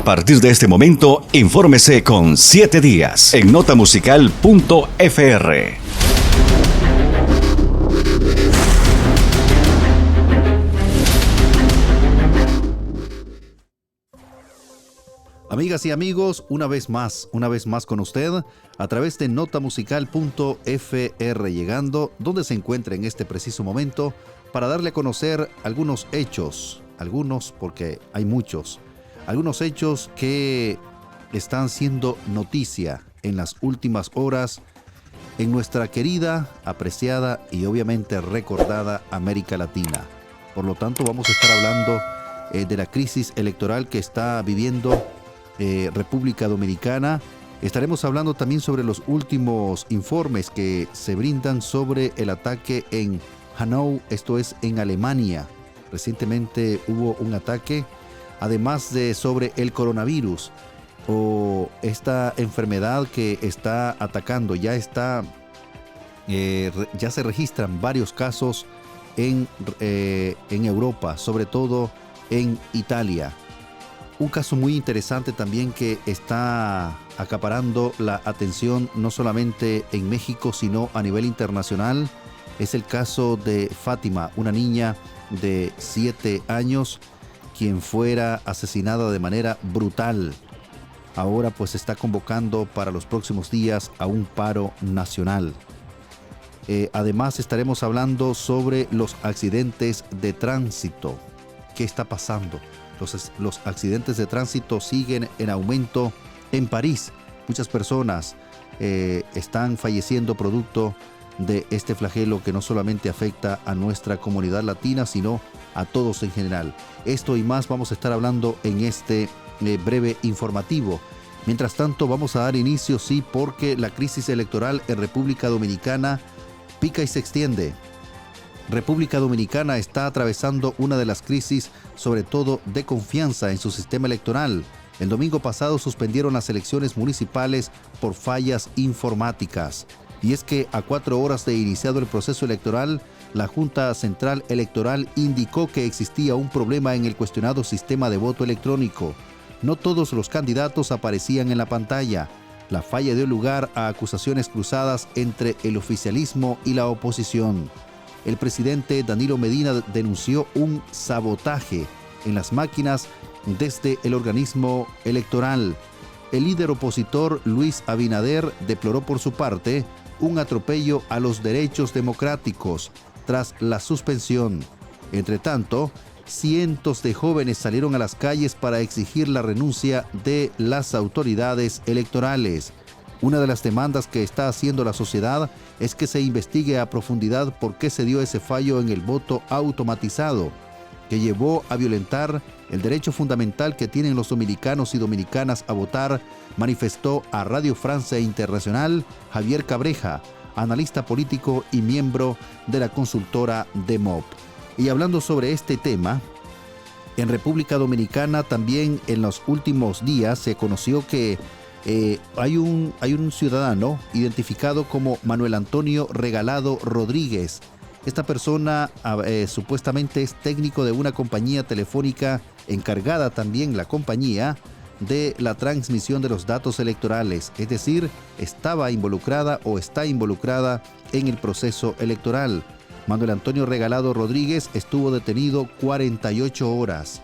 A partir de este momento, infórmese con 7 días en notamusical.fr. Amigas y amigos, una vez más con usted a través de notamusical.fr, llegando donde se encuentra en este preciso momento para darle a conocer algunos hechos, algunos porque hay muchos, algunos hechos que están siendo noticia en las últimas horas en nuestra querida, apreciada y obviamente recordada América Latina. Por lo tanto, vamos a estar hablando de la crisis electoral que está viviendo República Dominicana. Estaremos hablando también sobre los últimos informes que se brindan sobre el ataque en Hanau, esto es en Alemania. Recientemente hubo un ataque, además de sobre el coronavirus o esta enfermedad que está atacando. Ya se registran varios casos en Europa, sobre todo en Italia. Un caso muy interesante también que está acaparando la atención no solamente en México, sino a nivel internacional, es el caso de Fátima, una niña de 7 años, quien fuera asesinada de manera brutal. Ahora pues está convocando para los próximos días a un paro nacional. Además estaremos hablando sobre los accidentes de tránsito. ¿Qué está pasando? Los accidentes de tránsito siguen en aumento en París. Muchas personas están falleciendo producto de este flagelo que no solamente afecta a nuestra comunidad latina, sino a todos en general. Esto y más vamos a estar hablando en este breve informativo. Mientras tanto, vamos a dar inicio, sí, porque la crisis electoral en República Dominicana pica y se extiende. República Dominicana está atravesando una de las crisis, sobre todo de confianza en su sistema electoral. El domingo pasado suspendieron las elecciones municipales por fallas informáticas. Y es que a 4 horas de iniciado el proceso electoral, la Junta Central Electoral indicó que existía un problema en el cuestionado sistema de voto electrónico. No todos los candidatos aparecían en la pantalla. La falla dio lugar a acusaciones cruzadas entre el oficialismo y la oposición. El presidente Danilo Medina denunció un sabotaje en las máquinas desde el organismo electoral. El líder opositor Luis Abinader deploró por su parte un atropello a los derechos democráticos tras la suspensión. Entre tanto, cientos de jóvenes salieron a las calles para exigir la renuncia de las autoridades electorales. Una de las demandas que está haciendo la sociedad es que se investigue a profundidad por qué se dio ese fallo en el voto automatizado, que llevó a violentar el derecho fundamental que tienen los dominicanos y dominicanas a votar, manifestó a Radio Francia Internacional Javier Cabreja, analista político y miembro de la consultora DEMOP. Y hablando sobre este tema, en República Dominicana también en los últimos días se conoció que hay un ciudadano identificado como Manuel Antonio Regalado Rodríguez. Esta persona supuestamente es técnico de una compañía telefónica encargada también la compañía de la transmisión de los datos electorales, es decir, estaba involucrada o está involucrada en el proceso electoral. Manuel Antonio Regalado Rodríguez estuvo detenido 48 horas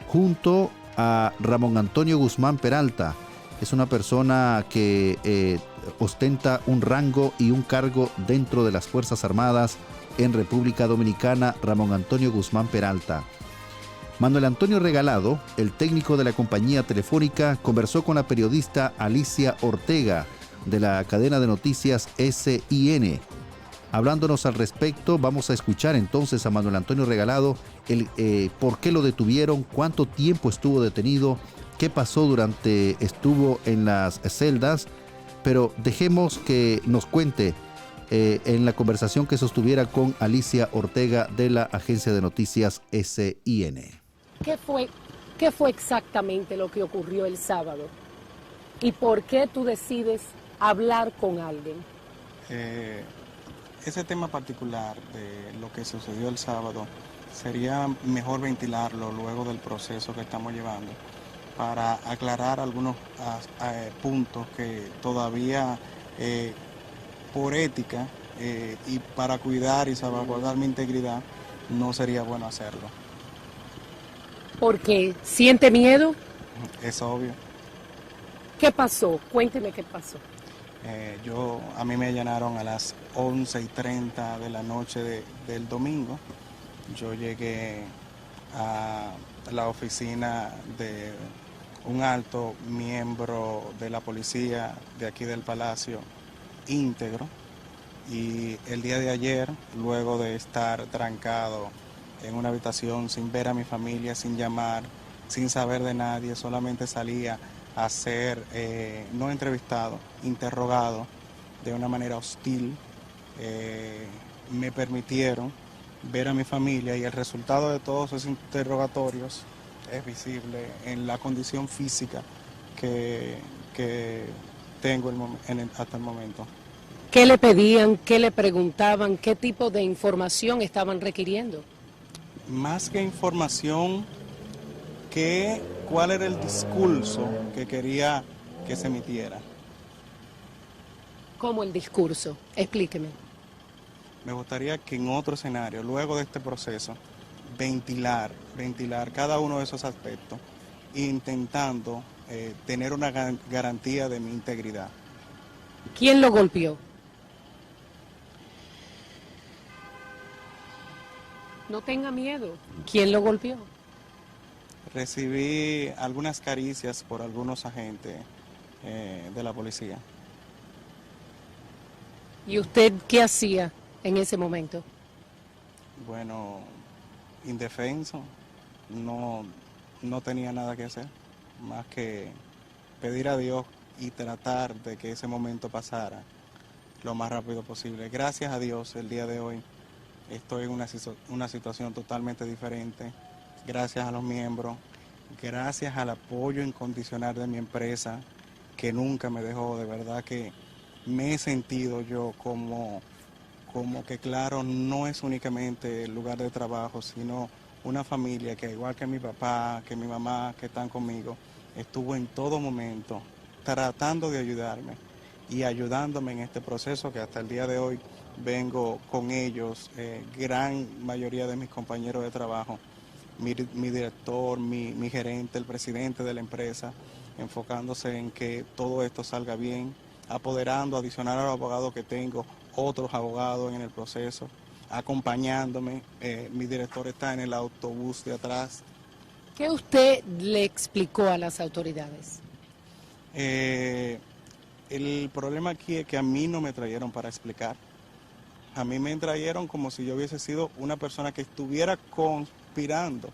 junto a Ramón Antonio Guzmán Peralta. Es una persona que ostenta un rango y un cargo dentro de las Fuerzas Armadas en República Dominicana, Ramón Antonio Guzmán Peralta. Manuel Antonio Regalado, el técnico de la compañía telefónica, conversó con la periodista Alicia Ortega de la cadena de noticias SIN. Hablándonos al respecto, vamos a escuchar entonces a Manuel Antonio Regalado por qué lo detuvieron, cuánto tiempo estuvo detenido, qué pasó durante estuvo en las celdas, pero dejemos que nos cuente en la conversación que sostuviera con Alicia Ortega de la agencia de noticias SIN. ¿Qué fue exactamente lo que ocurrió el sábado? ¿Y por qué tú decides hablar con alguien? Ese tema particular de lo que sucedió el sábado sería mejor ventilarlo luego del proceso que estamos llevando, para aclarar algunos puntos que todavía por ética y para cuidar y salvaguardar mi integridad no sería bueno hacerlo. ¿Por qué? ¿Siente miedo? Es obvio. ¿Qué pasó? Cuénteme qué pasó. A mí me allanaron a las 11:30 de la noche del domingo. Yo llegué a la oficina de un alto miembro de la policía de aquí del Palacio, íntegro, y el día de ayer, luego de estar trancado en una habitación sin ver a mi familia, sin llamar, sin saber de nadie, solamente salía a ser, no entrevistado, interrogado de una manera hostil, me permitieron ver a mi familia y el resultado de todos esos interrogatorios es visible en la condición física que tengo hasta el momento. ¿Qué le pedían? ¿Qué le preguntaban? ¿Qué tipo de información estaban requiriendo? Más que información, ¿cuál era el discurso que quería que se emitiera? ¿Cómo el discurso? Explíqueme. Me gustaría que en otro escenario, luego de este proceso, ventilar cada uno de esos aspectos, intentando tener una garantía de mi integridad. ¿Quién lo golpeó? No tenga miedo. ¿Quién lo golpeó? Recibí algunas caricias por algunos agentes de la policía. ¿Y usted qué hacía en ese momento? Bueno, indefenso, no tenía nada que hacer, más que pedir a Dios y tratar de que ese momento pasara lo más rápido posible. Gracias a Dios, el día de hoy estoy en una situación totalmente diferente, gracias a los miembros, gracias al apoyo incondicional de mi empresa, que nunca me dejó. De verdad que me he sentido yo como que, claro, no es únicamente el lugar de trabajo, sino una familia que, igual que mi papá, que mi mamá, que están conmigo, estuvo en todo momento tratando de ayudarme y ayudándome en este proceso que hasta el día de hoy vengo con ellos, gran mayoría de mis compañeros de trabajo, mi director, mi gerente, el presidente de la empresa, enfocándose en que todo esto salga bien, apoderando, adicional a los abogados que tengo, otros abogados en el proceso, acompañándome. Mi director está en el autobús de atrás. ¿Qué usted le explicó a las autoridades? El problema aquí es que a mí no me trajeron para explicar. A mí me trajeron como si yo hubiese sido una persona que estuviera conspirando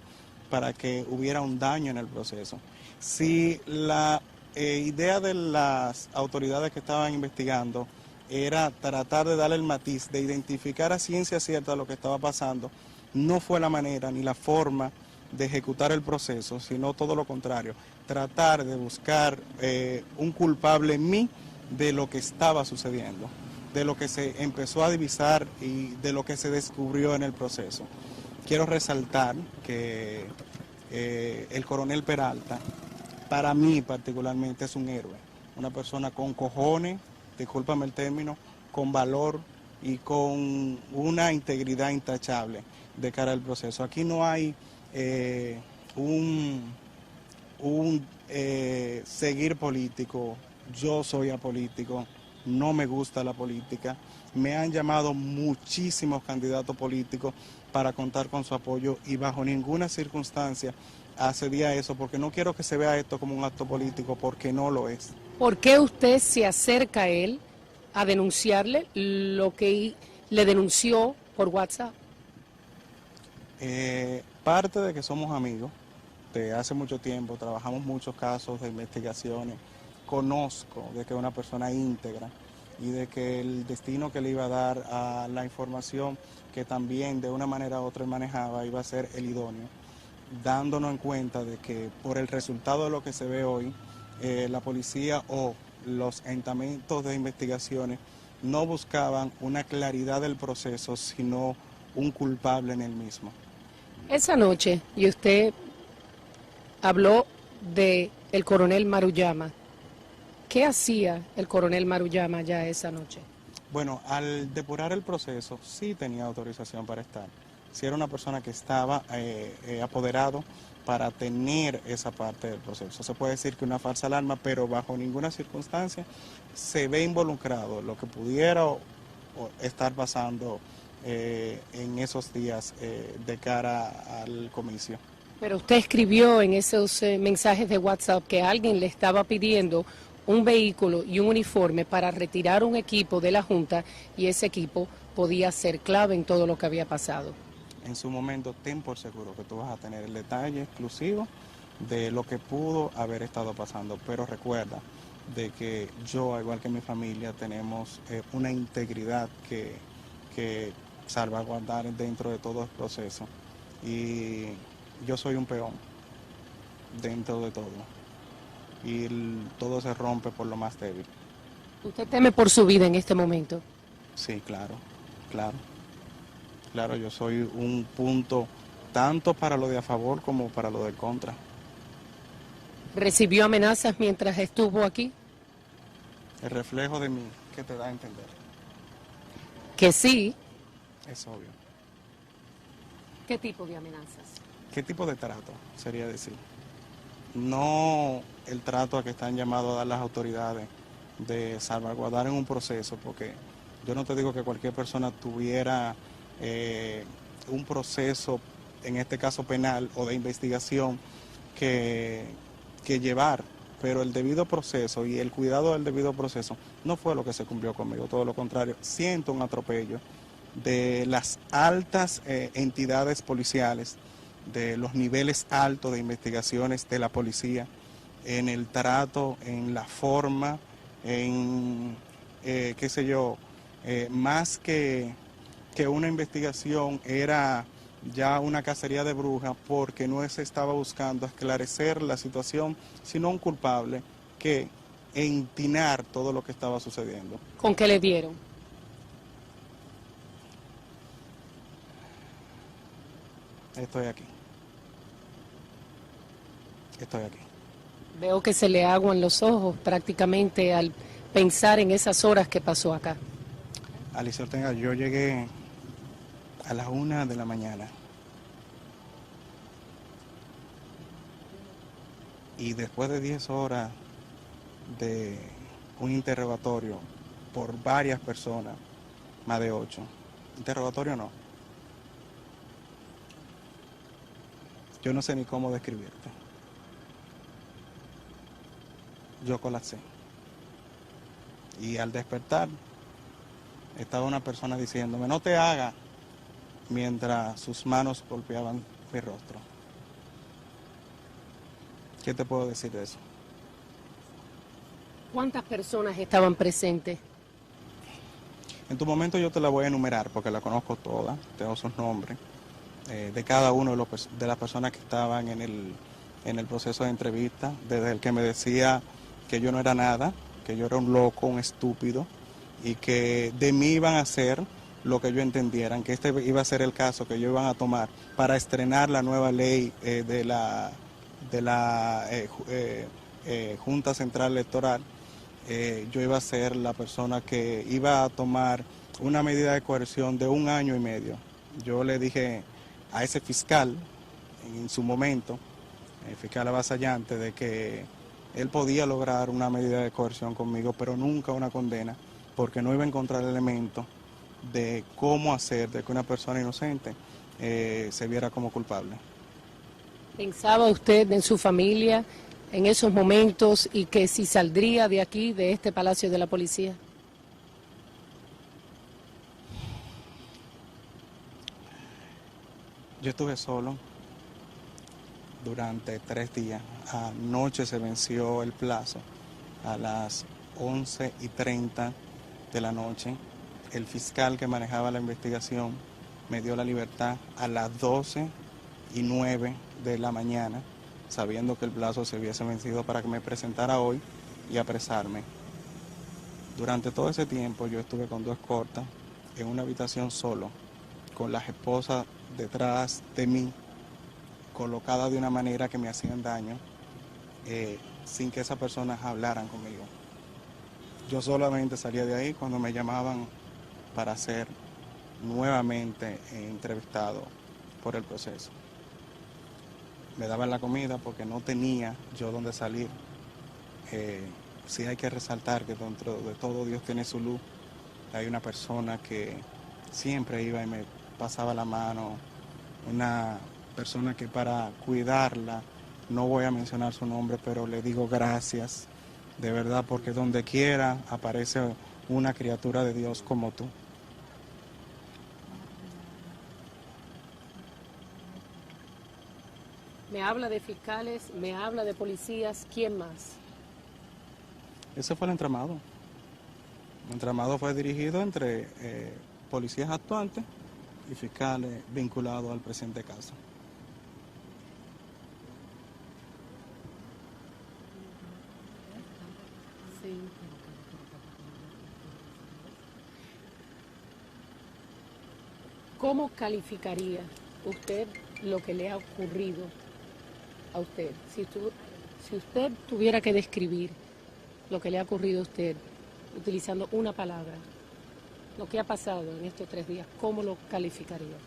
para que hubiera un daño en el proceso. Si la idea de las autoridades que estaban investigando era tratar de darle el matiz, de identificar a ciencia cierta lo que estaba pasando, no fue la manera ni la forma de ejecutar el proceso, sino todo lo contrario, tratar de buscar un culpable en mí de lo que estaba sucediendo, de lo que se empezó a divisar y de lo que se descubrió en el proceso. Quiero resaltar que el coronel Peralta, para mí particularmente, es un héroe, una persona con cojones, discúlpame el término, con valor y con una integridad intachable de cara al proceso. Aquí no hay seguir político. Yo soy apolítico, no me gusta la política. Me han llamado muchísimos candidatos políticos para contar con su apoyo y bajo ninguna circunstancia accedí a eso, porque no quiero que se vea esto como un acto político, porque no lo es. ¿Por qué usted se acerca a él a denunciarle lo que le denunció por WhatsApp? Parte de que somos amigos de hace mucho tiempo, trabajamos muchos casos de investigaciones, conozco de que es una persona íntegra y de que el destino que le iba a dar a la información que también de una manera u otra manejaba iba a ser el idóneo, dándonos en cuenta de que por el resultado de lo que se ve hoy, la policía o los estamentos de investigaciones no buscaban una claridad del proceso, sino un culpable en el mismo. Esa noche, y usted habló de el coronel Maruyama. ¿Qué hacía el coronel Maruyama ya esa noche? Bueno, al depurar el proceso, sí tenía autorización para estar. Sí era una persona que estaba apoderado para tener esa parte del proceso. Se puede decir que una falsa alarma, pero bajo ninguna circunstancia se ve involucrado lo que pudiera o estar pasando en esos días de cara al comicio. Pero usted escribió en esos mensajes de WhatsApp que alguien le estaba pidiendo un vehículo y un uniforme para retirar un equipo de la Junta y ese equipo podía ser clave en todo lo que había pasado. En su momento, ten por seguro que tú vas a tener el detalle exclusivo de lo que pudo haber estado pasando, pero recuerda de que yo, al igual que mi familia, tenemos una integridad que salvaguardar dentro de todo el proceso y yo soy un peón dentro de todo y todo se rompe por lo más débil. ¿Usted teme por su vida en este momento? Sí, claro, claro. Claro, yo soy un punto tanto para lo de a favor como para lo de contra. ¿Recibió amenazas mientras estuvo aquí? El reflejo de mí, ¿qué te da a entender? Que sí. Es obvio. ¿Qué tipo de amenazas? ¿Qué tipo de trato sería decir? No el trato a que están llamados a dar las autoridades de salvaguardar en un proceso, porque yo no te digo que cualquier persona tuviera un proceso, en este caso penal o de investigación, que llevar, pero el debido proceso y el cuidado del debido proceso no fue lo que se cumplió conmigo, todo lo contrario. Siento un atropello de las altas entidades policiales, de los niveles altos de investigaciones de la policía, en el trato, en la forma, en, qué sé yo, más que una investigación era ya una cacería de brujas, porque no se estaba buscando esclarecer la situación, sino un culpable que entinar todo lo que estaba sucediendo. ¿Con qué le dieron? Estoy aquí. Estoy aquí. Veo que se le aguan los ojos prácticamente al pensar en esas horas que pasó acá. Alicia Ortega, yo llegué a las 1 de la mañana. Y después de 10 horas de un interrogatorio por varias personas, más de 8. Interrogatorio no. Yo no sé ni cómo describirte. Yo colapsé. Y al despertar, estaba una persona diciéndome, no te hagas, mientras sus manos golpeaban mi rostro. ¿Qué te puedo decir de eso? ¿Cuántas personas estaban presentes? En tu momento yo te la voy a enumerar porque la conozco toda, tengo sus nombres, de cada uno de las personas que estaban en el proceso de entrevista, desde el que me decía que yo no era nada, que yo era un loco, un estúpido, y que de mí iban a hacer lo que yo entendieran, que este iba a ser el caso que ellos iban a tomar para estrenar la nueva ley de la Junta Central Electoral. Yo iba a ser la persona que iba a tomar una medida de coerción de 1 año y medio. Yo le dije a ese fiscal, en su momento, el fiscal avasallante, de que él podía lograr una medida de coerción conmigo, pero nunca una condena, porque no iba a encontrar elementos de cómo hacer de que una persona inocente se viera como culpable. ¿Pensaba usted en su familia en esos momentos y que si saldría de aquí, de este Palacio de la Policía? Yo estuve solo durante 3 días. Anoche se venció el plazo a las 11:30 de la noche. El fiscal que manejaba la investigación me dio la libertad a las 12:09 de la mañana, sabiendo que el plazo se hubiese vencido para que me presentara hoy y apresarme. Durante todo ese tiempo yo estuve con 2 escoltas en una habitación solo, con las esposas detrás de mí, colocadas de una manera que me hacían daño, sin que esas personas hablaran conmigo. Yo solamente salía de ahí cuando me llamaban para ser nuevamente entrevistado por el proceso. Me daban la comida porque no tenía yo dónde salir. Sí hay que resaltar que dentro de todo Dios tiene su luz. Hay una persona que siempre iba y me pasaba la mano, una persona que para cuidarla, no voy a mencionar su nombre, pero le digo gracias, de verdad, porque donde quiera aparece una criatura de Dios como tú. Me habla de fiscales, me habla de policías, ¿quién más? Ese fue el entramado. El entramado fue dirigido entre policías actuantes y fiscales vinculados al presente caso. Sí. ¿Cómo calificaría usted lo que le ha ocurrido a usted? Si usted tuviera que describir lo que le ha ocurrido a usted utilizando una palabra, lo que ha pasado en estos 3 días, ¿cómo lo calificaría?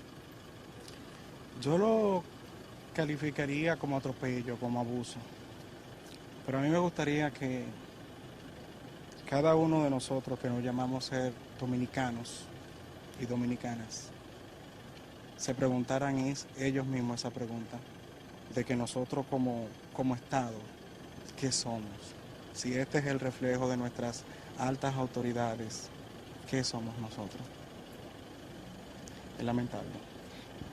Yo lo calificaría como atropello, como abuso. Pero a mí me gustaría que cada uno de nosotros que nos llamamos ser dominicanos y dominicanas se preguntaran ellos mismos esa pregunta de que nosotros como Estado, ¿qué somos? Si este es el reflejo de nuestras altas autoridades, ¿qué somos nosotros? Es lamentable.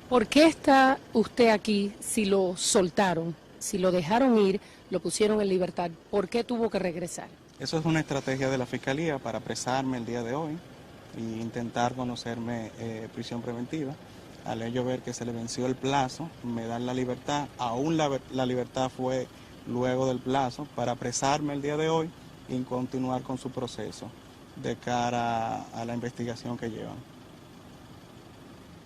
¿Por qué está usted aquí si lo soltaron, si lo dejaron ir, lo pusieron en libertad? ¿Por qué tuvo que regresar? Eso es una estrategia de la Fiscalía para apresarme el día de hoy e intentar conocerme prisión preventiva. Al ello ver que se le venció el plazo, me dan la libertad. Aún la libertad fue luego del plazo para apresarme el día de hoy y continuar con su proceso de cara a la investigación que llevan.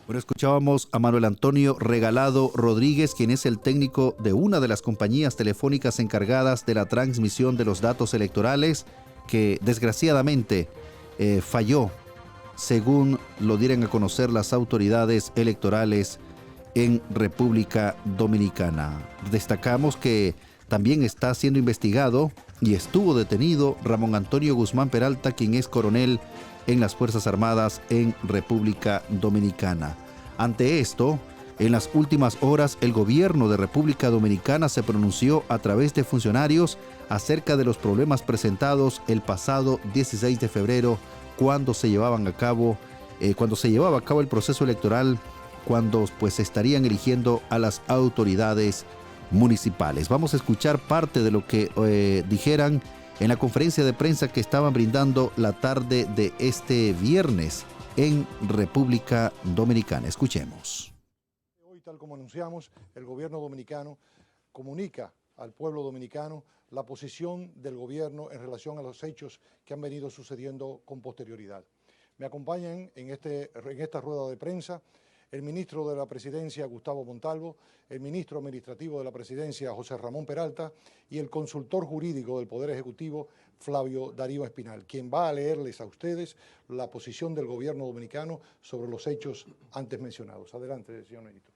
Bueno, escuchábamos a Manuel Antonio Regalado Rodríguez, quien es el técnico de una de las compañías telefónicas encargadas de la transmisión de los datos electorales, que desgraciadamente falló, según lo dieron a conocer las autoridades electorales en República Dominicana. Destacamos que también está siendo investigado y estuvo detenido Ramón Antonio Guzmán Peralta, quien es coronel en las Fuerzas Armadas en República Dominicana. Ante esto, en las últimas horas, el gobierno de República Dominicana se pronunció a través de funcionarios acerca de los problemas presentados el pasado 16 de febrero, cuando se llevaba a cabo el proceso electoral, cuando pues estarían eligiendo a las autoridades municipales. Vamos a escuchar parte de lo que dijeran en la conferencia de prensa que estaban brindando la tarde de este viernes en República Dominicana. Escuchemos. Hoy, tal como anunciamos, el gobierno dominicano comunica al pueblo dominicano la posición del gobierno en relación a los hechos que han venido sucediendo con posterioridad. Me acompañan en esta rueda de prensa el ministro de la Presidencia, Gustavo Montalvo, el ministro administrativo de la Presidencia, José Ramón Peralta, y el consultor jurídico del Poder Ejecutivo, Flavio Darío Espinal, quien va a leerles a ustedes la posición del gobierno dominicano sobre los hechos antes mencionados. Adelante, señor ministro.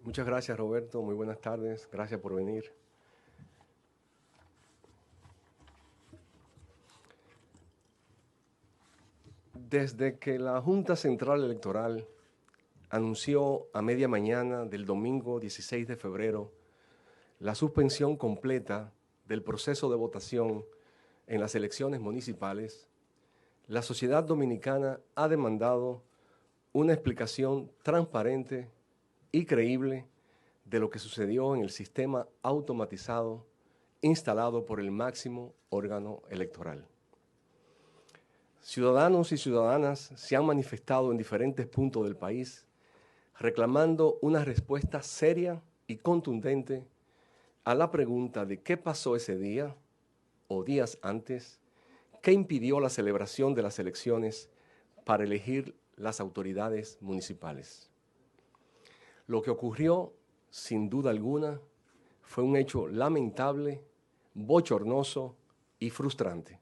Muchas gracias, Roberto. Muy buenas tardes. Gracias por venir. Desde que la Junta Central Electoral anunció a media mañana del domingo 16 de febrero la suspensión completa del proceso de votación en las elecciones municipales, la sociedad dominicana ha demandado una explicación transparente y creíble de lo que sucedió en el sistema automatizado instalado por el máximo órgano electoral. Ciudadanos y ciudadanas se han manifestado en diferentes puntos del país reclamando una respuesta seria y contundente a la pregunta de qué pasó ese día o días antes, qué impidió la celebración de las elecciones para elegir las autoridades municipales. Lo que ocurrió, sin duda alguna, fue un hecho lamentable, bochornoso y frustrante.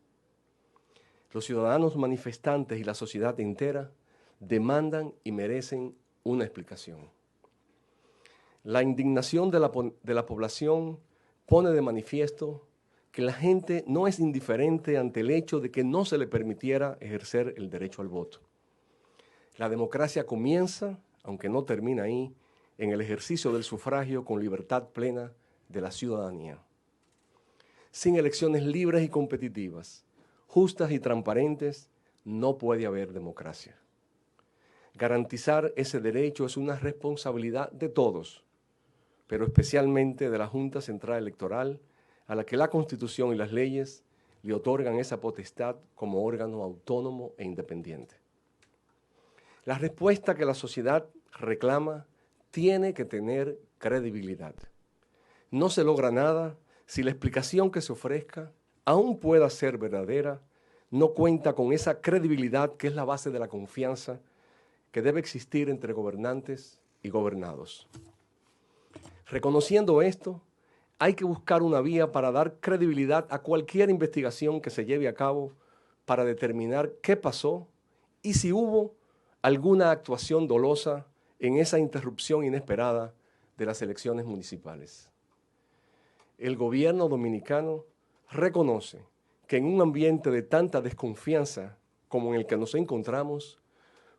Los ciudadanos manifestantes y la sociedad entera demandan y merecen una explicación. La indignación de la población pone de manifiesto que la gente no es indiferente ante el hecho de que no se le permitiera ejercer el derecho al voto. La democracia comienza, aunque no termina ahí, en el ejercicio del sufragio con libertad plena de la ciudadanía. Sin elecciones libres y competitivas, justas y transparentes, no puede haber democracia. Garantizar ese derecho es una responsabilidad de todos, pero especialmente de la Junta Central Electoral, a la que la Constitución y las leyes le otorgan esa potestad como órgano autónomo e independiente. La respuesta que la sociedad reclama tiene que tener credibilidad. No se logra nada si la explicación que se ofrezca, aun pueda ser verdadera, no cuenta con esa credibilidad que es la base de la confianza que debe existir entre gobernantes y gobernados. Reconociendo esto, hay que buscar una vía para dar credibilidad a cualquier investigación que se lleve a cabo para determinar qué pasó y si hubo alguna actuación dolosa en esa interrupción inesperada de las elecciones municipales. El gobierno dominicano reconoce que en un ambiente de tanta desconfianza como en el que nos encontramos,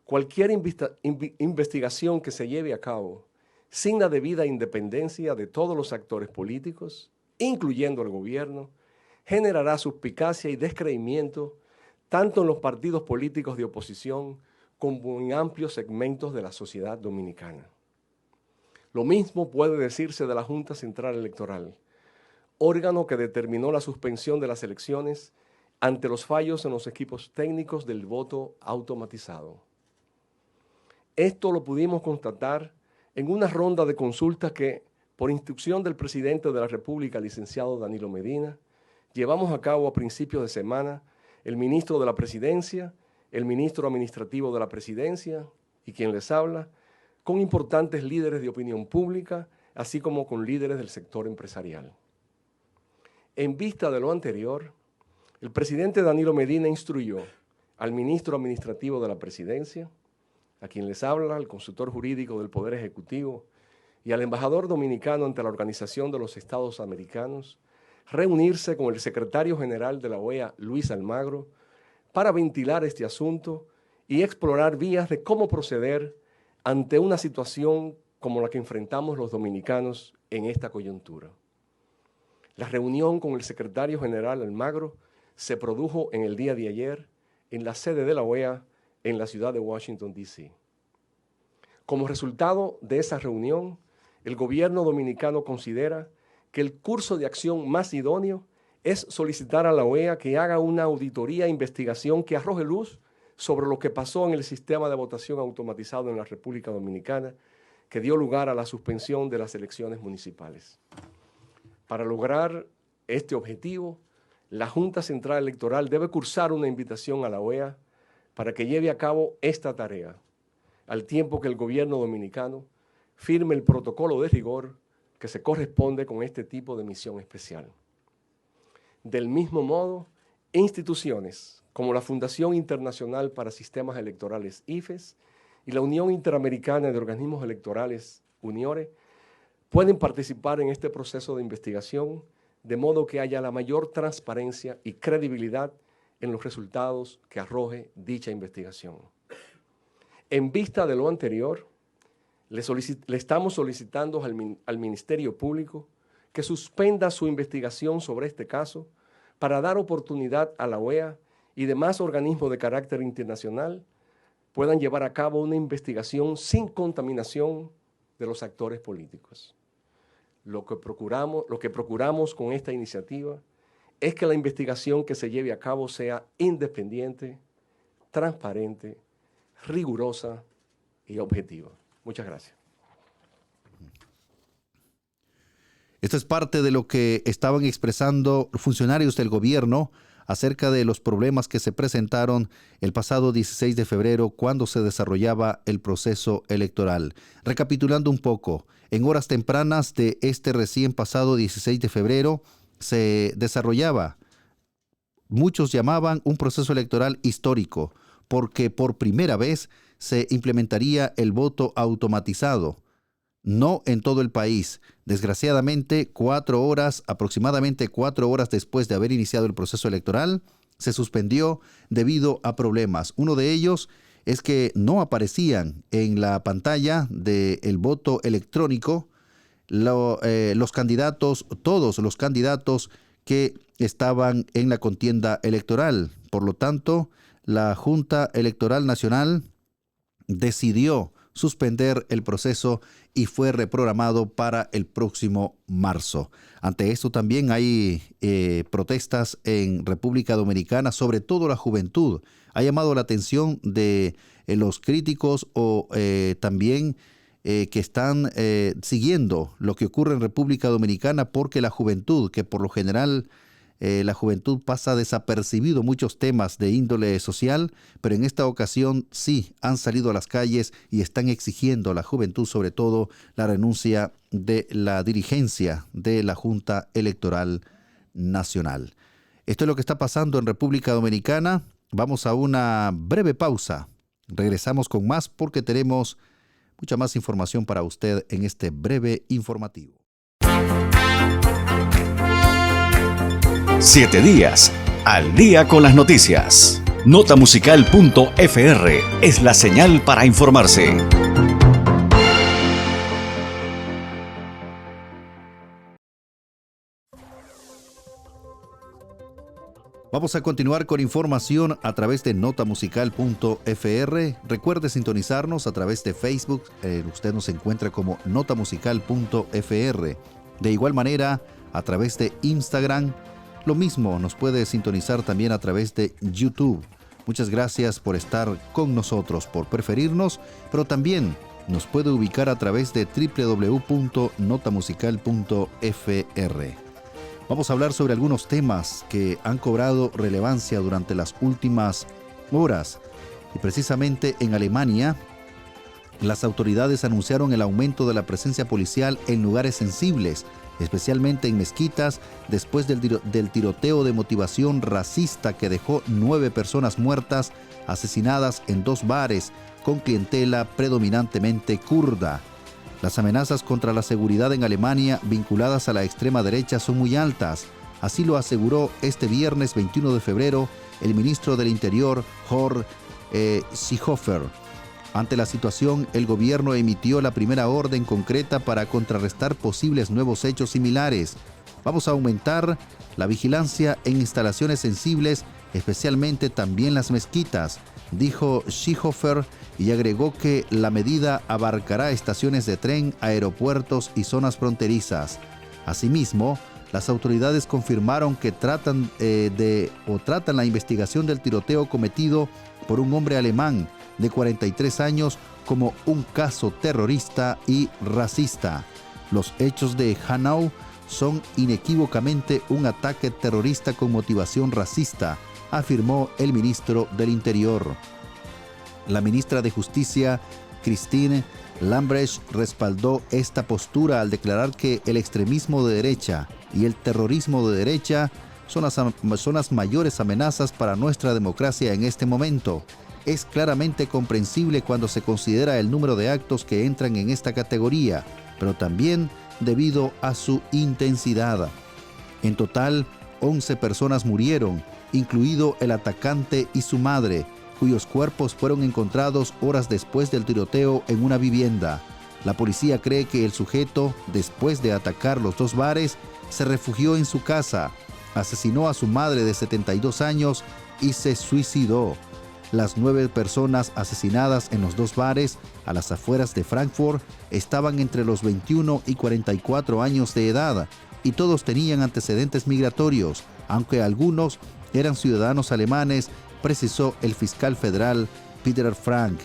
cualquier investigación que se lleve a cabo sin la debida independencia de todos los actores políticos, incluyendo el gobierno, generará suspicacia y descreimiento tanto en los partidos políticos de oposición como en amplios segmentos de la sociedad dominicana. Lo mismo puede decirse de la Junta Central Electoral, órgano que determinó la suspensión de las elecciones ante los fallos en los equipos técnicos del voto automatizado. Esto lo pudimos constatar en una ronda de consultas que, por instrucción del presidente de la República, licenciado Danilo Medina, llevamos a cabo a principios de semana el ministro de la Presidencia, el ministro administrativo de la Presidencia y quien les habla, con importantes líderes de opinión pública, así como con líderes del sector empresarial. En vista de lo anterior, el presidente Danilo Medina instruyó al ministro administrativo de la Presidencia, a quien les habla, al consultor jurídico del Poder Ejecutivo y al embajador dominicano ante la Organización de los Estados Americanos, reunirse con el secretario general de la OEA, Luis Almagro, para ventilar este asunto y explorar vías de cómo proceder ante una situación como la que enfrentamos los dominicanos en esta coyuntura. La reunión con el secretario general Almagro se produjo en el día de ayer en la sede de la OEA en la ciudad de Washington, D.C. Como resultado de esa reunión, el gobierno dominicano considera que el curso de acción más idóneo es solicitar a la OEA que haga una auditoría e investigación que arroje luz sobre lo que pasó en el sistema de votación automatizado en la República Dominicana, que dio lugar a la suspensión de las elecciones municipales. Para lograr este objetivo, la Junta Central Electoral debe cursar una invitación a la OEA para que lleve a cabo esta tarea, al tiempo que el gobierno dominicano firme el protocolo de rigor que se corresponde con este tipo de misión especial. Del mismo modo, instituciones como la Fundación Internacional para Sistemas Electorales, IFES, y la Unión Interamericana de Organismos Electorales, UNIORE, pueden participar en este proceso de investigación de modo que haya la mayor transparencia y credibilidad en los resultados que arroje dicha investigación. En vista de lo anterior, le estamos solicitando al Ministerio Público que suspenda su investigación sobre este caso para dar oportunidad a la OEA y demás organismos de carácter internacional puedan llevar a cabo una investigación sin contaminación de los actores políticos. Lo que procuramos con esta iniciativa es que la investigación que se lleve a cabo sea independiente, transparente, rigurosa y objetiva. Muchas gracias. Esto es parte de lo que estaban expresando funcionarios del gobierno acerca de los problemas que se presentaron el pasado 16 de febrero cuando se desarrollaba el proceso electoral. Recapitulando un poco, en horas tempranas de este recién pasado 16 de febrero se desarrollaba, muchos llamaban un proceso electoral histórico, porque por primera vez se implementaría el voto automatizado. No en todo el país. Desgraciadamente, aproximadamente 4 horas después de haber iniciado el proceso electoral, se suspendió debido a problemas. Uno de ellos es que no aparecían en la pantalla del voto electrónico los candidatos, todos los candidatos que estaban en la contienda electoral. Por lo tanto, la Junta Electoral Nacional decidió suspender el proceso y fue reprogramado para el próximo marzo. Ante esto también hay protestas en República Dominicana, sobre todo la juventud. Ha llamado la atención de los críticos o también que están siguiendo lo que ocurre en República Dominicana, porque la juventud, que por lo general la juventud pasa desapercibido muchos temas de índole social, pero en esta ocasión sí han salido a las calles y están exigiendo a la juventud, sobre todo, la renuncia de la dirigencia de la Junta Electoral Nacional. Esto es lo que está pasando en República Dominicana. Vamos a una breve pausa. Regresamos con más porque tenemos mucha más información para usted en este breve informativo. 7 días, al día con las noticias. Notamusical.fr es la señal para informarse. Vamos a continuar con información a través de notamusical.fr. Recuerde sintonizarnos a través de Facebook. Usted nos encuentra como notamusical.fr. De igual manera, a través de Instagram. Lo mismo, nos puede sintonizar también a través de YouTube. Muchas gracias por estar con nosotros, por preferirnos, pero también nos puede ubicar a través de www.notamusical.fr. Vamos a hablar sobre algunos temas que han cobrado relevancia durante las últimas horas. Y precisamente en Alemania, las autoridades anunciaron el aumento de la presencia policial en lugares sensibles, especialmente en mezquitas, después del tiroteo de motivación racista que dejó 9 personas muertas, asesinadas en 2 bares con clientela predominantemente kurda. Las amenazas contra la seguridad en Alemania vinculadas a la extrema derecha son muy altas. Así lo aseguró este viernes 21 de febrero el ministro del Interior, Horst Seehofer. Ante la situación, el gobierno emitió la primera orden concreta para contrarrestar posibles nuevos hechos similares. Vamos a aumentar la vigilancia en instalaciones sensibles, especialmente también las mezquitas, dijo Seehofer, y agregó que la medida abarcará estaciones de tren, aeropuertos y zonas fronterizas. Asimismo, las autoridades confirmaron que tratan la investigación del tiroteo cometido por un hombre alemán de 43 años como un caso terrorista y racista. Los hechos de Hanau son inequívocamente un ataque terrorista con motivación racista, afirmó el ministro del Interior. La ministra de Justicia, Christine Lambrecht, respaldó esta postura al declarar que el extremismo de derecha y el terrorismo de derecha son las mayores amenazas para nuestra democracia en este momento. Es claramente comprensible cuando se considera el número de actos que entran en esta categoría, pero también debido a su intensidad. En total, 11 personas murieron, incluido el atacante y su madre, cuyos cuerpos fueron encontrados horas después del tiroteo en una vivienda. La policía cree que el sujeto, después de atacar los 2 bares, se refugió en su casa, asesinó a su madre de 72 años y se suicidó. Las 9 personas asesinadas en los 2 bares a las afueras de Frankfurt estaban entre los 21 y 44 años de edad y todos tenían antecedentes migratorios, aunque algunos eran ciudadanos alemanes, precisó el fiscal federal Peter Frank.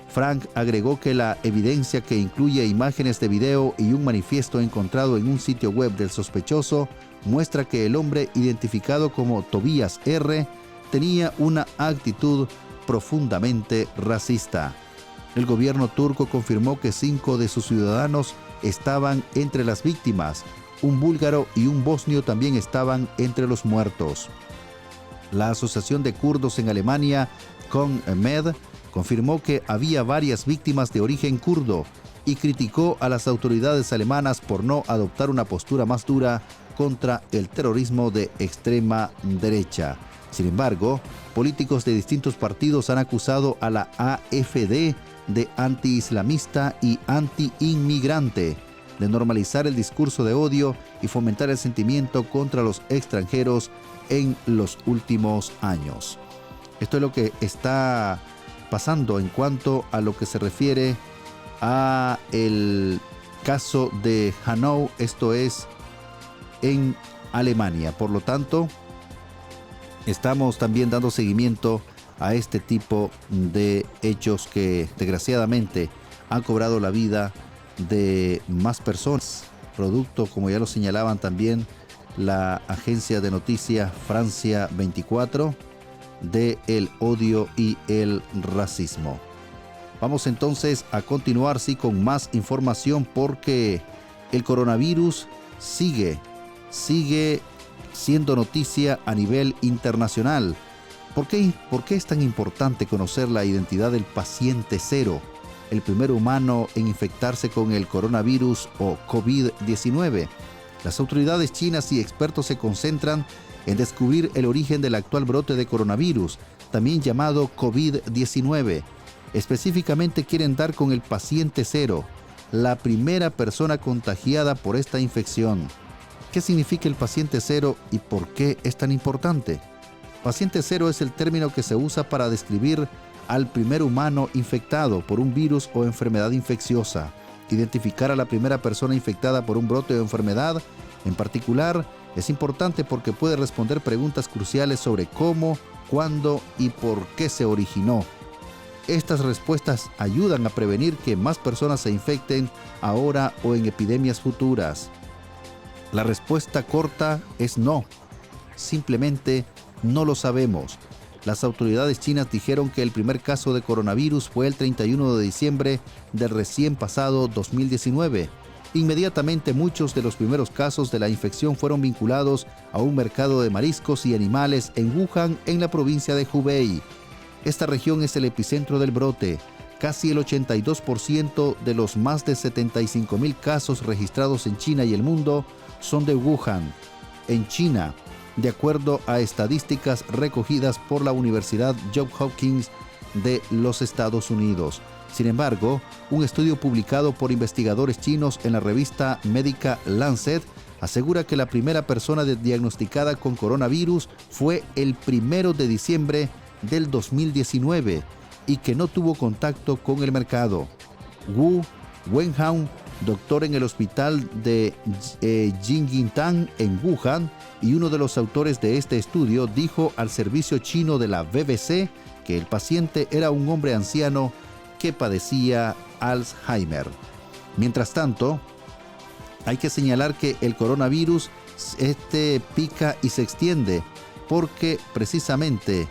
Frank agregó que la evidencia, que incluye imágenes de video y un manifiesto encontrado en un sitio web del sospechoso, muestra que el hombre identificado como Tobías R. tenía una actitud profundamente racista. El gobierno turco confirmó que 5 de sus ciudadanos estaban entre las víctimas. Un búlgaro y un bosnio también estaban entre los muertos. La Asociación de Kurdos en Alemania, CONMED, confirmó que había varias víctimas de origen kurdo y criticó a las autoridades alemanas por no adoptar una postura más dura contra el terrorismo de extrema derecha. Sin embargo, políticos de distintos partidos han acusado a la AfD de antiislamista y antiinmigrante, de normalizar el discurso de odio y fomentar el sentimiento contra los extranjeros en los últimos años. Esto es lo que está pasando en cuanto a lo que se refiere a el caso de Hanau, esto es en Alemania. Por lo tanto, estamos también dando seguimiento a este tipo de hechos que desgraciadamente han cobrado la vida de más personas, producto, como ya lo señalaban también la agencia de noticias Francia 24, de el odio y el racismo. Vamos entonces a continuar con más información, porque el coronavirus sigue siendo noticia a nivel internacional. ¿Por qué es tan importante conocer la identidad del paciente cero, el primer humano en infectarse con el coronavirus o COVID-19? Las autoridades chinas y expertos se concentran en descubrir el origen del actual brote de coronavirus, también llamado COVID-19. Específicamente quieren dar con el paciente cero, la primera persona contagiada por esta infección. ¿Qué significa el paciente cero y por qué es tan importante? Paciente cero es el término que se usa para describir al primer humano infectado por un virus o enfermedad infecciosa. Identificar a la primera persona infectada por un brote o enfermedad en particular es importante porque puede responder preguntas cruciales sobre cómo, cuándo y por qué se originó. Estas respuestas ayudan a prevenir que más personas se infecten ahora o en epidemias futuras. La respuesta corta es no. Simplemente no lo sabemos. Las autoridades chinas dijeron que el primer caso de coronavirus fue el 31 de diciembre del recién pasado 2019. Inmediatamente muchos de los primeros casos de la infección fueron vinculados a un mercado de mariscos y animales en Wuhan, en la provincia de Hubei. Esta región es el epicentro del brote. Casi el 82% de los más de 75,000 casos registrados en China y el mundo son de Wuhan, en China, de acuerdo a estadísticas recogidas por la Universidad Johns Hopkins de los Estados Unidos. Sin embargo, un estudio publicado por investigadores chinos en la revista médica Lancet asegura que la primera persona diagnosticada con coronavirus fue el 1 de diciembre del 2019 y que no tuvo contacto con el mercado. Wu Wenhao, doctor en el hospital de Jingjiang en Wuhan y uno de los autores de este estudio, dijo al servicio chino de la BBC que el paciente era un hombre anciano que padecía Alzheimer. Mientras tanto, hay que señalar que el coronavirus pica y se extiende porque precisamente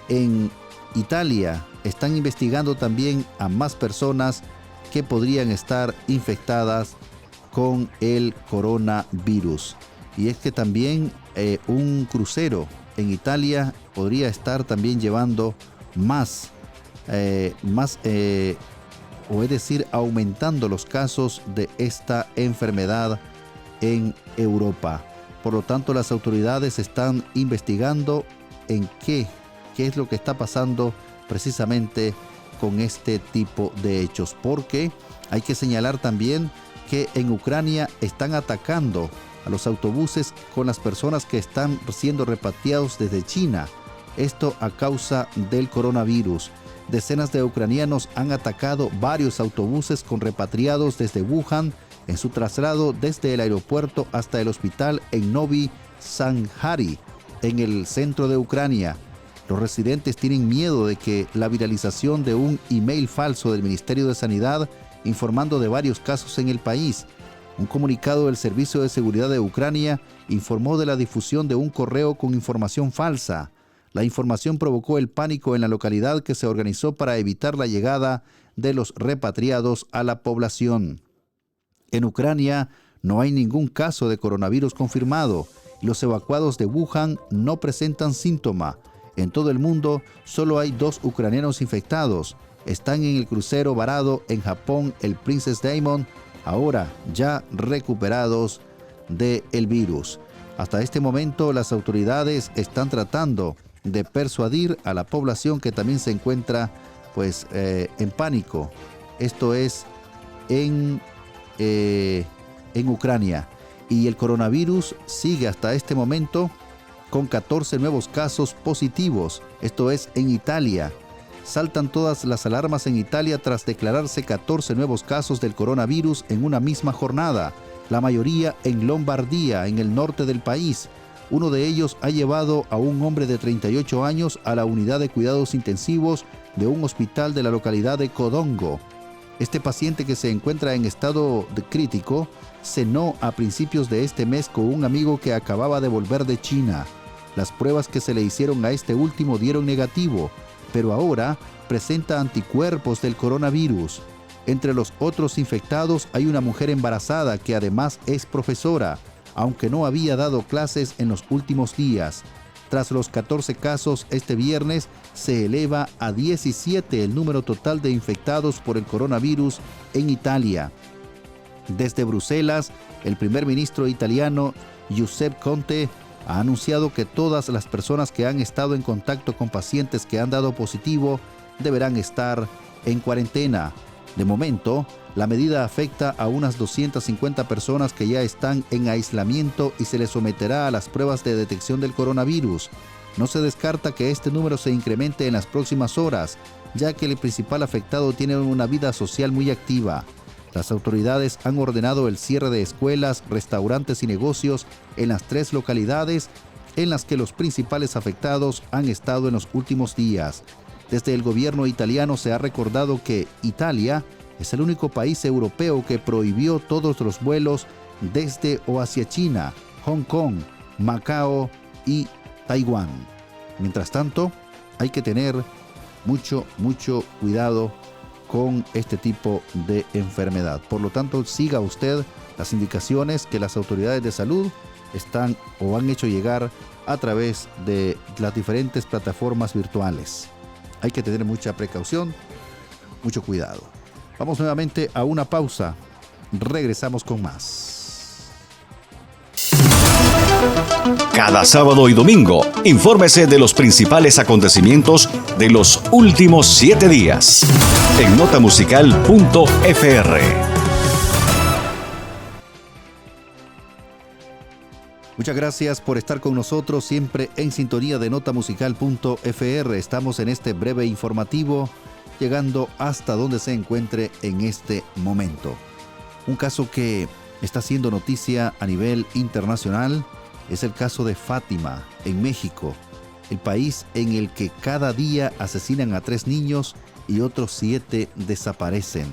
en Italia están investigando también a más personas que podrían estar infectadas con el coronavirus. Y es que también un crucero en Italia podría estar también llevando aumentando los casos de esta enfermedad en Europa. Por lo tanto, las autoridades están investigando en qué es lo que está pasando precisamente con este tipo de hechos, porque hay que señalar también que en Ucrania están atacando a los autobuses con las personas que están siendo repatriados desde China. Esto a causa del coronavirus. Decenas de ucranianos han atacado varios autobuses con repatriados desde Wuhan en su traslado desde el aeropuerto hasta el hospital en Novi Sanjari, en el centro de Ucrania. Los residentes tienen miedo de que la viralización de un email falso del Ministerio de Sanidad informando de varios casos en el país Un comunicado del Servicio de Seguridad de Ucrania informó de la difusión de un correo con información falsa. La información provocó el pánico en la localidad, que se organizó para evitar la llegada de los repatriados a la población. En Ucrania no hay ningún caso de coronavirus confirmado. Los evacuados de Wuhan no presentan síntoma. En todo el mundo solo hay 2 ucranianos infectados. Están en el crucero varado en Japón, el Princess Diamond, ahora ya recuperados del virus. Hasta este momento las autoridades están tratando de persuadir a la población, que también se encuentra en pánico. Esto es en Ucrania. Y el coronavirus sigue hasta este momento con 14 nuevos casos positivos. Esto es en Italia. Saltan todas las alarmas en Italia tras declararse 14 nuevos casos del coronavirus en una misma jornada, la mayoría en Lombardía, en el norte del país. Uno de ellos ha llevado a un hombre de 38 años a la unidad de cuidados intensivos de un hospital de la localidad de Codongo. Este paciente, que se encuentra en estado crítico, cenó a principios de este mes con un amigo que acababa de volver de China. Las pruebas que se le hicieron a este último dieron negativo, pero ahora presenta anticuerpos del coronavirus. Entre los otros infectados hay una mujer embarazada que además es profesora, aunque no había dado clases en los últimos días. Tras los 14 casos este viernes, se eleva a 17 el número total de infectados por el coronavirus en Italia. Desde Bruselas, el primer ministro italiano Giuseppe Conte ha anunciado que todas las personas que han estado en contacto con pacientes que han dado positivo deberán estar en cuarentena. De momento, la medida afecta a unas 250 personas que ya están en aislamiento y se les someterá a las pruebas de detección del coronavirus. No se descarta que este número se incremente en las próximas horas, ya que el principal afectado tiene una vida social muy activa. Las autoridades han ordenado el cierre de escuelas, restaurantes y negocios en las 3 localidades en las que los principales afectados han estado en los últimos días. Desde el gobierno italiano se ha recordado que Italia es el único país europeo que prohibió todos los vuelos desde o hacia China, Hong Kong, Macao y Taiwán. Mientras tanto, hay que tener mucho cuidado con este tipo de enfermedad. Por lo tanto, siga usted las indicaciones que las autoridades de salud están o han hecho llegar a través de las diferentes plataformas virtuales. Hay que tener mucha precaución, mucho cuidado. Vamos nuevamente a una pausa. Regresamos con más. Cada sábado y domingo, infórmese de los principales acontecimientos de los últimos 7 días en notamusical.fr. Muchas gracias por estar con nosotros, siempre en sintonía de notamusical.fr. Estamos en este breve informativo, llegando hasta donde se encuentre en este momento. Un caso que está siendo noticia a nivel internacional es el caso de Fátima, en México, el país en el que cada día asesinan a 3 niños y otros 7 desaparecen.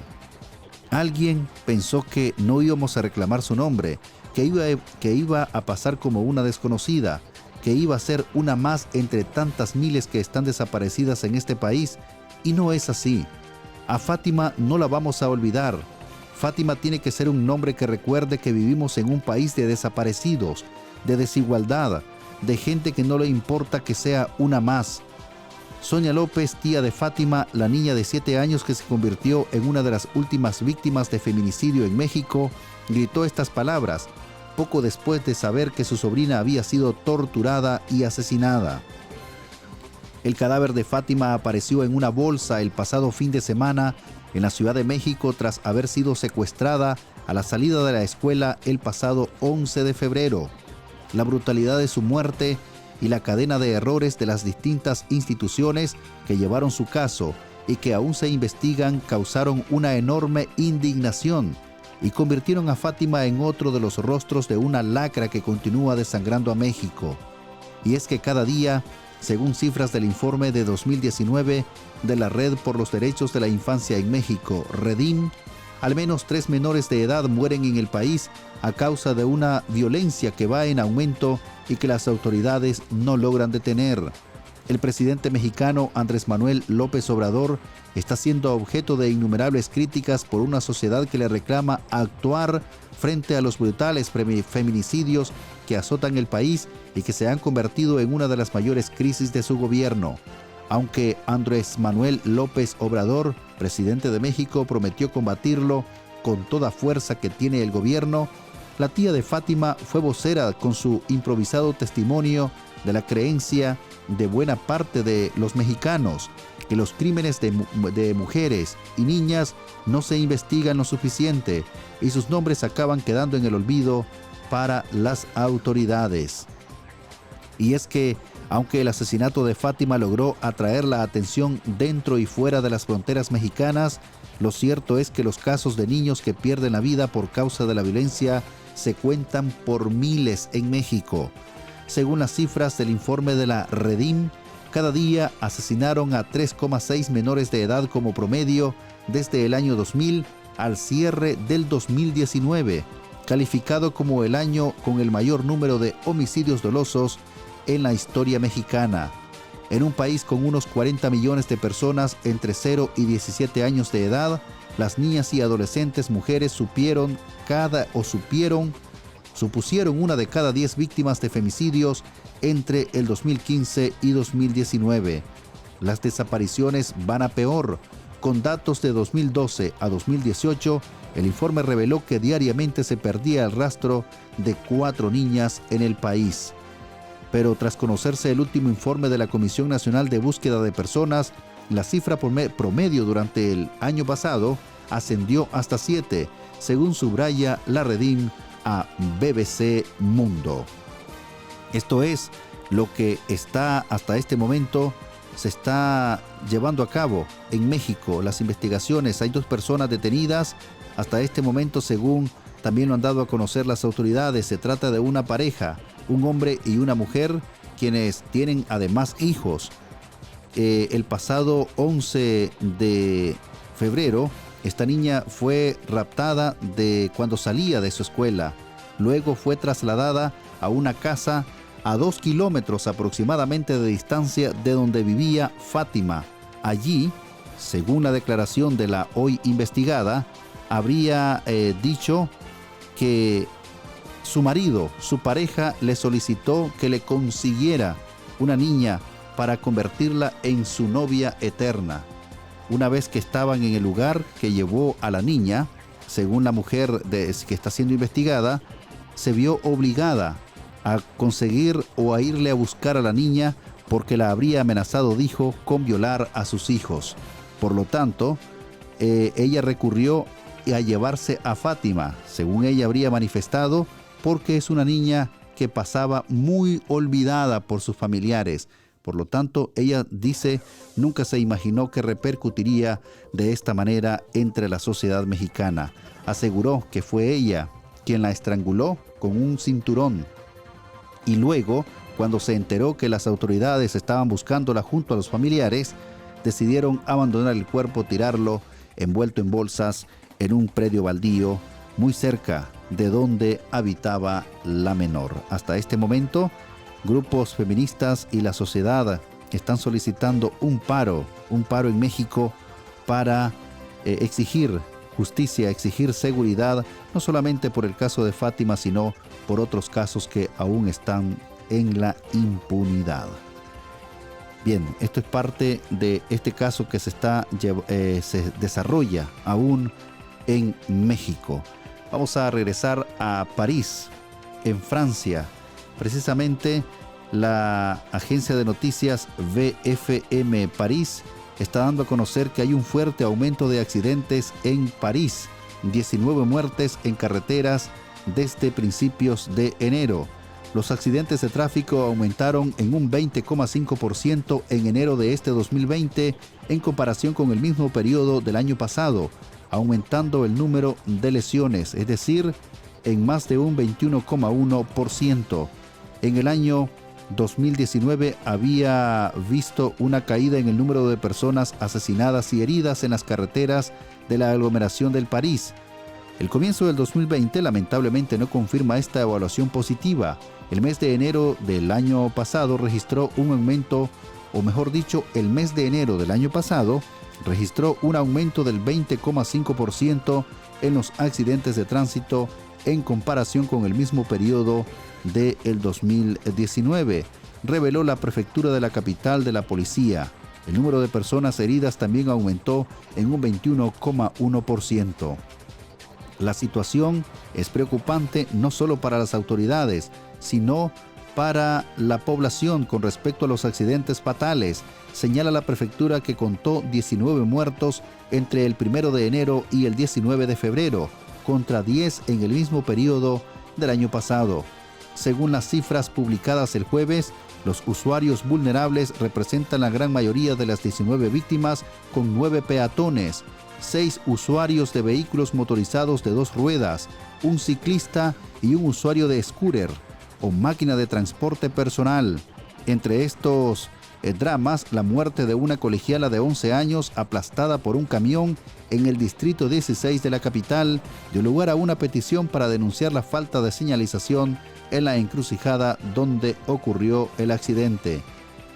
Alguien pensó que no íbamos a reclamar su nombre, que iba a pasar como una desconocida, que iba a ser una más entre tantas miles que están desaparecidas en este país, y no es así. A Fátima no la vamos a olvidar. Fátima tiene que ser un nombre que recuerde que vivimos en un país de desaparecidos, de desigualdad, de gente que no le importa que sea una más. Sonia López, tía de Fátima, la niña de 7 años que se convirtió en una de las últimas víctimas de feminicidio en México, gritó estas palabras poco después de saber que su sobrina había sido torturada y asesinada. El cadáver de Fátima apareció en una bolsa el pasado fin de semana en la Ciudad de México tras haber sido secuestrada a la salida de la escuela el pasado 11 de febrero. La brutalidad de su muerte y la cadena de errores de las distintas instituciones que llevaron su caso y que aún se investigan causaron una enorme indignación y convirtieron a Fátima en otro de los rostros de una lacra que continúa desangrando a México. Y es que cada día, según cifras del informe de 2019 de la Red por los Derechos de la Infancia en México, REDIM, Al menos 3 menores de edad mueren en el país a causa de una violencia que va en aumento y que las autoridades no logran detener. El presidente mexicano Andrés Manuel López Obrador está siendo objeto de innumerables críticas por una sociedad que le reclama actuar frente a los brutales feminicidios que azotan el país y que se han convertido en una de las mayores crisis de su gobierno. Aunque Andrés Manuel López Obrador, presidente de México, prometió combatirlo con toda fuerza que tiene el gobierno, la tía de Fátima fue vocera con su improvisado testimonio de la creencia de buena parte de los mexicanos, que los crímenes de mujeres y niñas no se investigan lo suficiente y sus nombres acaban quedando en el olvido para las autoridades. Y es que, aunque el asesinato de Fátima logró atraer la atención dentro y fuera de las fronteras mexicanas, lo cierto es que los casos de niños que pierden la vida por causa de la violencia se cuentan por miles en México. Según las cifras del informe de la Redim, cada día asesinaron a 3,6 menores de edad como promedio desde el año 2000 al cierre del 2019, calificado como el año con el mayor número de homicidios dolosos en la historia mexicana. En un país con unos 40 millones de personas entre 0 y 17 años de edad, las niñas y adolescentes mujeres supusieron una de cada 10 víctimas de femicidios entre el 2015 y 2019. Las desapariciones van a peor. Con datos de 2012 a 2018, el informe reveló que diariamente se perdía el rastro de 4 niñas en el país. Pero tras conocerse el último informe de la Comisión Nacional de Búsqueda de Personas, la cifra promedio durante el año pasado ascendió hasta 7, según subraya la Redim a BBC Mundo. Esto es lo que está hasta este momento se está llevando a cabo en México. Las investigaciones, hay 2 personas detenidas hasta este momento, según también lo han dado a conocer las autoridades. Se trata de una pareja, un hombre y una mujer, quienes tienen además hijos. El pasado 11 de febrero, esta niña fue raptada cuando salía de su escuela. Luego fue trasladada a una casa a 2 kilómetros aproximadamente de distancia de donde vivía Fátima. Allí, según la declaración de la hoy investigada, habría dicho que su marido, su pareja, le solicitó que le consiguiera una niña para convertirla en su novia eterna. Una vez que estaban en el lugar que llevó a la niña, según la mujer que está siendo investigada, se vio obligada a conseguir o a irle a buscar a la niña porque la habría amenazado, dijo, con violar a sus hijos. Por lo tanto, ella recurrió a llevarse a Fátima, según ella habría manifestado, porque es una niña que pasaba muy olvidada por sus familiares. Por lo tanto, ella dice, nunca se imaginó que repercutiría de esta manera entre la sociedad mexicana. Aseguró que fue ella quien la estranguló con un cinturón. Y luego, cuando se enteró que las autoridades estaban buscándola junto a los familiares, decidieron abandonar el cuerpo, tirarlo envuelto en bolsas en un predio baldío muy cerca de donde habitaba la menor. Hasta este momento, grupos feministas y la sociedad están solicitando un paro en México para exigir justicia, exigir seguridad, no solamente por el caso de Fátima, sino por otros casos que aún están en la impunidad. Bien, esto es parte de este caso que se desarrolla aún en México. Vamos a regresar a París, en Francia. Precisamente la agencia de noticias VFM París está dando a conocer que hay un fuerte aumento de accidentes en París. 19 muertes en carreteras desde principios de enero. Los accidentes de tráfico aumentaron en un 20,5% en enero de este 2020 en comparación con el mismo periodo del año pasado, aumentando el número de lesiones, es decir, en más de un 21,1%. En el año 2019 había visto una caída en el número de personas asesinadas y heridas en las carreteras de la aglomeración del París. El comienzo del 2020 lamentablemente no confirma esta evaluación positiva. El mes de enero del año pasado registró un aumento, o mejor dicho, el mes de enero del año pasado registró un aumento del 20,5% en los accidentes de tránsito en comparación con el mismo periodo del 2019, reveló la prefectura de la capital de la policía. El número de personas heridas también aumentó en un 21,1%. La situación es preocupante no solo para las autoridades, sino para la población con respecto a los accidentes fatales. Señala la prefectura que contó 19 muertos entre el 1 de enero y el 19 de febrero, contra 10 en el mismo periodo del año pasado. Según las cifras publicadas el jueves, los usuarios vulnerables representan la gran mayoría de las 19 víctimas, con 9 peatones, 6 usuarios de vehículos motorizados de 2 ruedas, un ciclista y un usuario de scooter o máquina de transporte personal. Entre estos dramas, la muerte de una colegiala de 11 años aplastada por un camión en el distrito 16 de la capital dio lugar a una petición para denunciar la falta de señalización en la encrucijada donde ocurrió el accidente.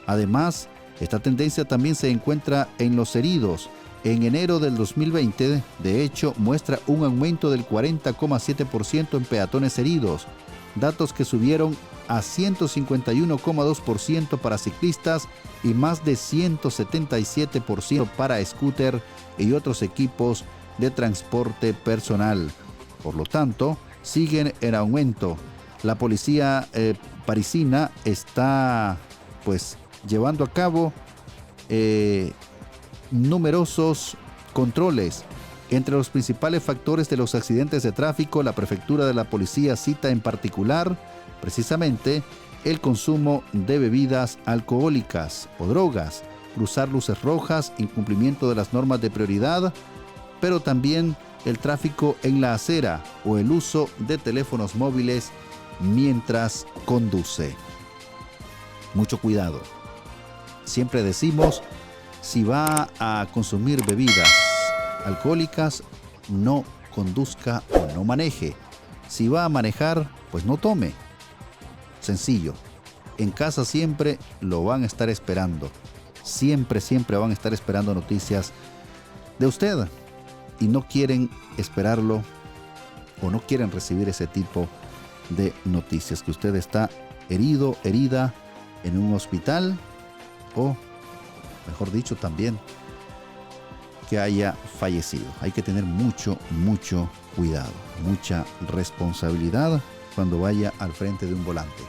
Además, esta tendencia también se encuentra en los heridos. En enero del 2020, de hecho, muestra un aumento del 40,7% en peatones heridos, datos que subieron a 151,2% para ciclistas y más de 177% para scooter y otros equipos de transporte personal. Por lo tanto, siguen en aumento. La policía parisina está llevando a cabo numerosos controles. Entre los principales factores de los accidentes de tráfico, la prefectura de la policía cita en particular precisamente el consumo de bebidas alcohólicas o drogas, cruzar luces rojas, incumplimiento de las normas de prioridad, pero también el tráfico en la acera o el uso de teléfonos móviles mientras conduce. Mucho cuidado. Siempre decimos, si va a consumir bebidas alcohólicas, no conduzca o no maneje. Si va a manejar, pues no tome. Sencillo. En casa siempre lo van a estar esperando. Siempre van a estar esperando noticias de usted. Y no quieren esperarlo o no quieren recibir ese tipo de noticias. Que usted está herido, herida en un hospital o, mejor dicho, también que haya fallecido. Hay que tener mucho cuidado, mucha responsabilidad cuando vaya al frente de un volante.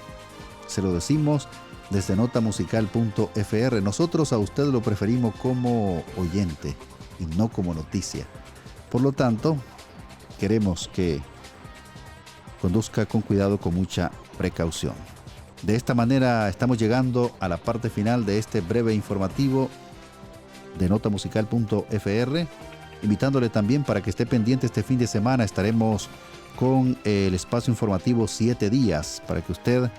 Se lo decimos desde notamusical.fr. Nosotros a usted lo preferimos como oyente y no como noticia. Por lo tanto, queremos que conduzca con cuidado, con mucha precaución. De esta manera estamos llegando a la parte final de este breve informativo de notamusical.fr, invitándole también para que esté pendiente este fin de semana. Estaremos con el espacio informativo 7 días para que usted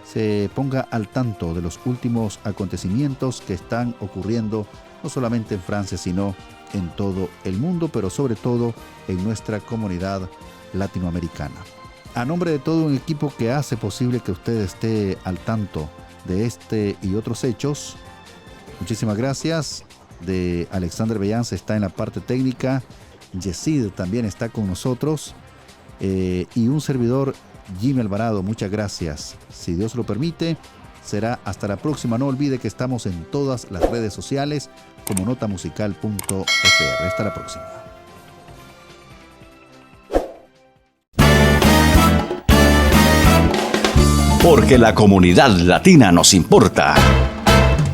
se ponga al tanto de los últimos acontecimientos que están ocurriendo no solamente en Francia, sino en todo el mundo, pero sobre todo en nuestra comunidad latinoamericana. A nombre de todo un equipo que hace posible que usted esté al tanto de este y otros hechos, muchísimas gracias. De Alexander Bellance está en la parte técnica, Yesid también está con nosotros, y un servidor, Jimmy Alvarado. Muchas gracias. Si Dios lo permite, será hasta la próxima. No olvide que estamos en todas las redes sociales como notamusical.fr. Hasta la próxima. Porque la comunidad latina nos importa.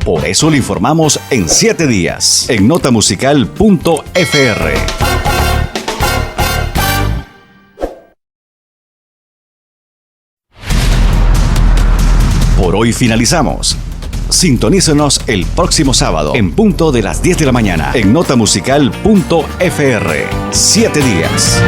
Por eso le informamos en 7 días en notamusical.fr. Por hoy finalizamos. Sintonícenos el próximo sábado en punto de las 10 de la mañana en notamusical.fr. 7 días.